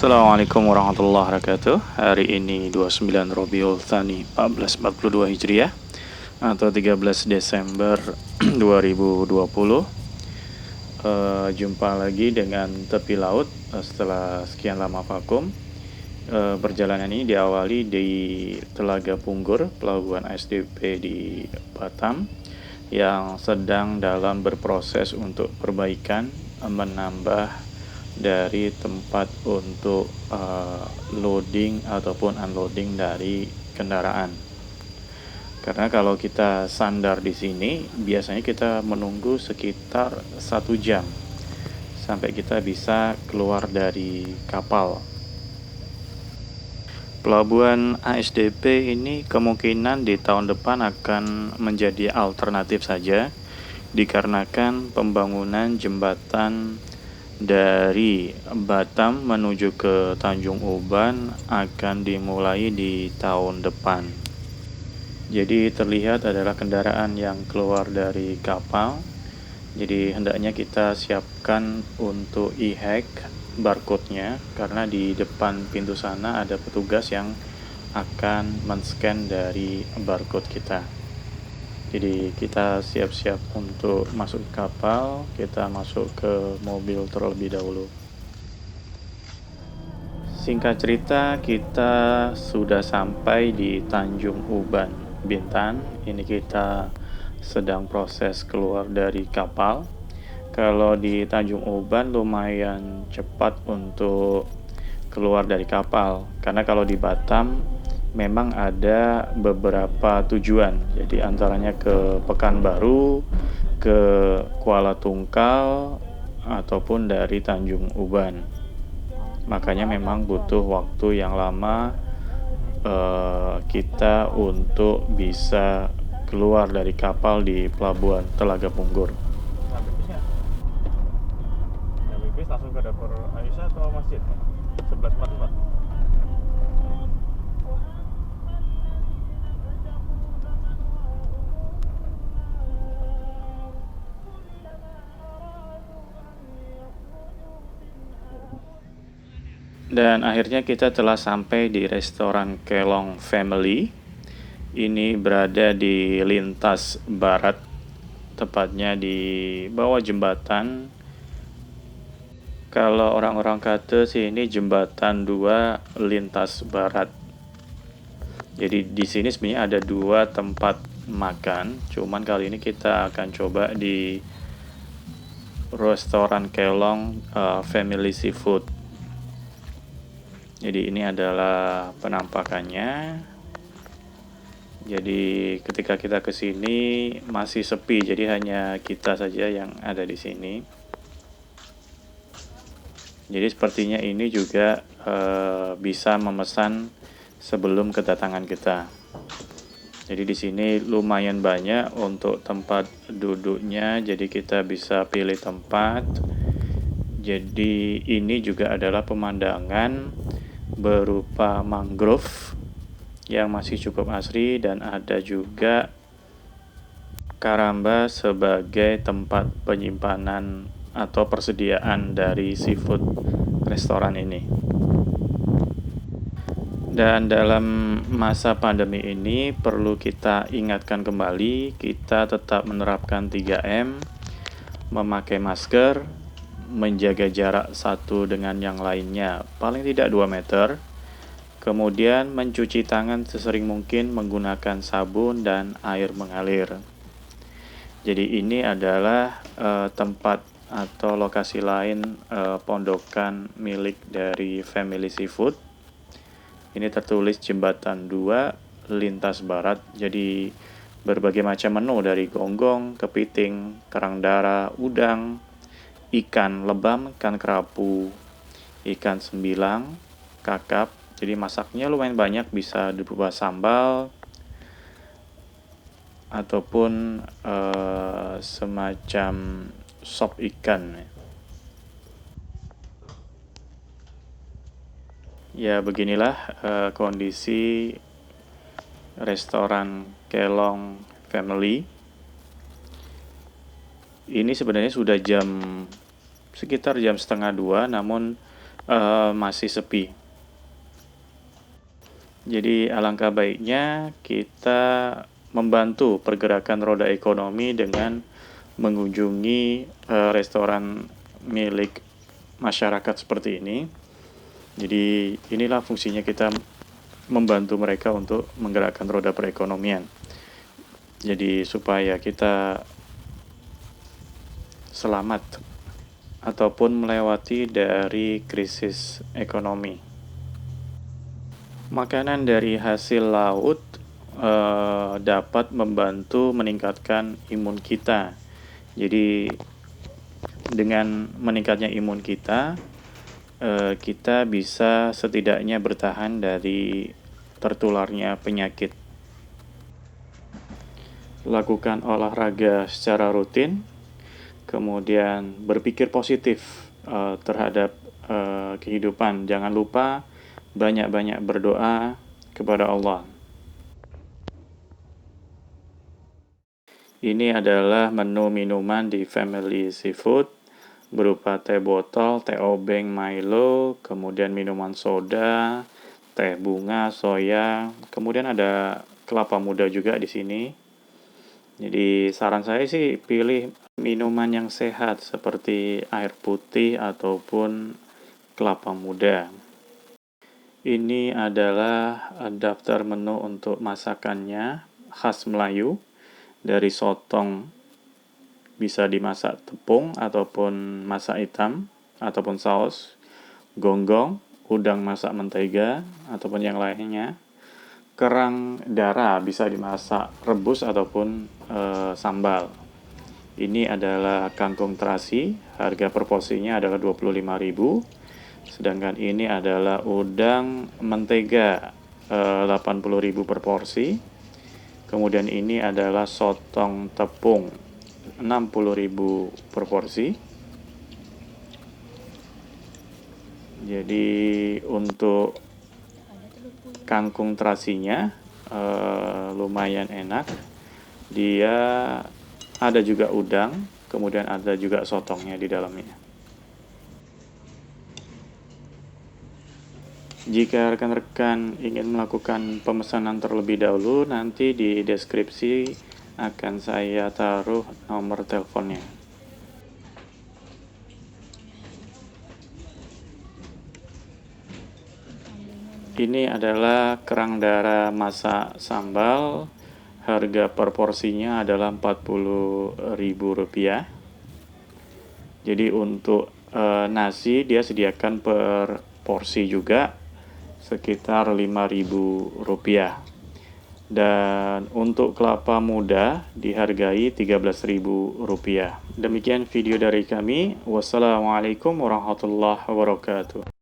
Assalamualaikum warahmatullahi wabarakatuh. Hari ini 29 Rabiul Tsani 1442 Hijriah atau 13 Desember 2020. Jumpa lagi dengan Tepi Laut setelah sekian lama vakum. Perjalanan ini diawali di Telaga Punggur, pelabuhan ASDP di Batam, yang sedang dalam berproses untuk perbaikan, menambah dari tempat untuk loading ataupun unloading dari kendaraan. Karena kalau kita sandar di sini, biasanya kita menunggu sekitar 1 jam sampai kita bisa keluar dari kapal. Pelabuhan ASDP ini kemungkinan di tahun depan akan menjadi alternatif saja, dikarenakan pembangunan jembatan dari Batam menuju ke Tanjung Uban akan dimulai di tahun depan. Jadi terlihat adalah kendaraan yang keluar dari kapal. Jadi hendaknya kita siapkan untuk e-hack barcode-nya, karena di depan pintu sana ada petugas yang akan men-scan dari barcode kita. Jadi kita siap-siap untuk masuk ke kapal, kita masuk ke mobil terlebih dahulu. Singkat cerita, kita sudah sampai di Tanjung Uban, Bintan. Ini kita sedang proses keluar dari kapal. Kalau di Tanjung Uban lumayan cepat untuk keluar dari kapal, karena kalau di Batam memang ada beberapa tujuan. Jadi antaranya ke Pekanbaru, ke Kuala Tungkal, ataupun dari Tanjung Uban. Makanya memang butuh waktu yang lama kita untuk bisa keluar dari kapal di pelabuhan Telaga Punggur. Bibis langsung ke dapur Aisyah atau masjid? 11.44. Dan akhirnya kita telah sampai di restoran Kelong Family. Ini berada di lintas barat, tepatnya di bawah jembatan. Kalau orang-orang kata sih ini jembatan 2 lintas barat. Jadi di sini sebenarnya ada 2 tempat makan, cuman kali ini kita akan coba di restoran Kelong Family Seafood. Jadi ini adalah penampakannya. Jadi ketika kita ke sini masih sepi, jadi hanya kita saja yang ada di sini. Jadi sepertinya ini juga bisa memesan sebelum kedatangan kita. Jadi di sini lumayan banyak untuk tempat duduknya, jadi kita bisa pilih tempat. Jadi ini juga adalah pemandangan berupa mangrove yang masih cukup asri, dan ada juga karamba sebagai tempat penyimpanan atau persediaan dari seafood restoran ini. Dan dalam masa pandemi ini perlu kita ingatkan kembali, kita tetap menerapkan 3M, memakai masker, menjaga jarak satu dengan yang lainnya paling tidak 2 meter, kemudian mencuci tangan sesering mungkin menggunakan sabun dan air mengalir. Jadi ini adalah tempat atau lokasi lain pondokan milik dari Family Seafood. Ini tertulis jembatan 2 lintas barat, jadi berbagai macam menu dari gonggong, kepiting, kerang darah, udang, ikan lebam, ikan kerapu, ikan sembilang, kakap. Jadi masaknya lumayan banyak, bisa berupa sambal ataupun semacam sop ikan. Ya beginilah kondisi restoran Kelong Family. Ini sebenarnya sudah sekitar jam 1:30, namun masih sepi. Jadi alangkah baiknya kita membantu pergerakan roda ekonomi dengan mengunjungi restoran milik masyarakat seperti ini. Jadi inilah fungsinya kita membantu mereka untuk menggerakkan roda perekonomian. Jadi supaya kita selamat ataupun melewati dari krisis ekonomi. Makanan dari hasil laut dapat membantu meningkatkan imun kita. Jadi dengan meningkatnya imun kita, kita bisa setidaknya bertahan dari tertularnya penyakit. Lakukan olahraga secara rutin, kemudian berpikir positif terhadap kehidupan. Jangan lupa banyak-banyak berdoa kepada Allah. Ini adalah menu minuman di Family Seafood berupa teh botol, teh obeng, Milo, kemudian minuman soda, teh bunga, soya, kemudian ada kelapa muda juga di sini. Jadi saran saya sih pilih minuman yang sehat seperti air putih ataupun kelapa muda. Ini adalah daftar menu untuk masakannya khas Melayu. Dari sotong bisa dimasak tepung ataupun masak hitam ataupun saus, gonggong, udang masak mentega ataupun yang lainnya. Kerang darah bisa dimasak rebus ataupun sambal. Ini adalah kangkung terasi, harga per porsinya adalah 25.000. Sedangkan ini adalah udang mentega 80.000 per porsi. Kemudian ini adalah sotong tepung 60.000 per porsi. Jadi untuk kangkung terasinya lumayan enak. Dia ada juga udang, kemudian ada juga sotongnya di dalamnya. Jika rekan-rekan ingin melakukan pemesanan terlebih dahulu, nanti di deskripsi akan saya taruh nomor teleponnya. Ini adalah kerang darah masak sambal. Harga per porsinya adalah Rp40.000. Jadi untuk nasi dia sediakan per porsi juga sekitar Rp5.000. Dan untuk kelapa muda dihargai Rp13.000. Demikian video dari kami. Wassalamualaikum warahmatullahi wabarakatuh.